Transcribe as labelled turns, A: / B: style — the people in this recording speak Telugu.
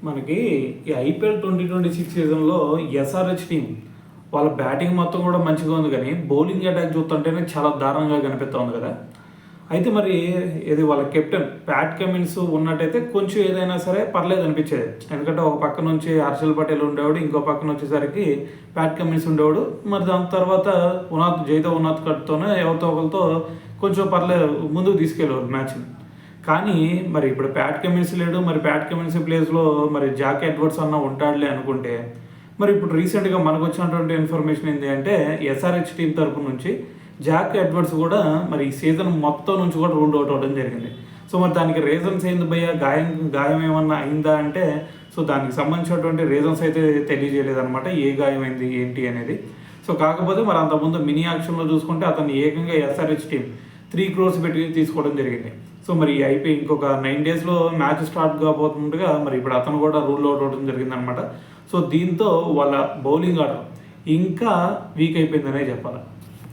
A: మనకి ఈ ఐపీఎల్ 2026 సీజన్లో ఎస్ఆర్హెచ్ టీం వాళ్ళ బ్యాటింగ్ మొత్తం కూడా మంచిగా ఉంది, కానీ బౌలింగ్ అటాక్ చూస్తుంటేనే చాలా దారుణంగా కనిపిస్తుంది కదా. అయితే మరి ఇది వాళ్ళ కెప్టెన్ ప్యాట్ కమిన్స్ ఉన్నట్టయితే కొంచెం ఏదైనా సరే పర్లేదు అనిపించేది. ఎందుకంటే ఒక పక్క నుంచి హర్షల్ పటేల్ ఉండేవాడు, ఇంకో పక్కన వచ్చేసరికి ప్యాట్ కమిన్స్ ఉండేవాడు. మరి దాని తర్వాత జైతో ఉనాథ్ కట్తోనే ఎవరితో ఒకరితో కొంచెం పర్లేదు ముందుకు తీసుకెళ్ళేవారు మ్యాచ్ని. కానీ మరి ఇప్పుడు ప్యాట్ కమిన్స్ లేడు, మరి ప్యాట్ కమిన్స్ ప్లేస్లో మరి జాక్ ఎడ్వర్డ్స్ అన్న ఉంటాడులే అనుకుంటే, మరి ఇప్పుడు రీసెంట్గా మనకు వచ్చినటువంటి ఇన్ఫర్మేషన్ ఏంటి అంటే ఎస్ఆర్హెచ్ టీం తరపు నుంచి జాక్ ఎడ్వర్డ్స్ కూడా మరి ఈ సీజన్ మొత్తం నుంచి కూడా రూల్డ్ అవుట్ అవ్వడం జరిగింది. సో మరి దానికి రీజన్స్ ఏంది భయ్యా, గాయం ఏమన్నా అయిందా అంటే, సో దానికి సంబంధించినటువంటి రీజన్స్ అయితే తెలియజేయలేదన్నమాట, ఏ గాయం అయింది ఏంటి అనేది. సో కాకపోతే మరి అంతకుముందు మినీ యాక్షన్లో చూసుకుంటే అతన్ని ఏకంగా ఎస్ఆర్హెచ్ టీం 3 crores పెట్టి తీసుకోవడం జరిగింది. సో మరి అయిపోయి ఇంకొక 9 daysలో మ్యాచ్ స్టార్ట్ కాబోతుండగా మరి ఇప్పుడు అతను కూడా రూల్ అవుట్ అవ్వడం జరిగిందనమాట. సో దీంతో వాళ్ళ బౌలింగ్ ఆర్డర్ ఇంకా వీక్ అయిపోయిందనే చెప్పాలి.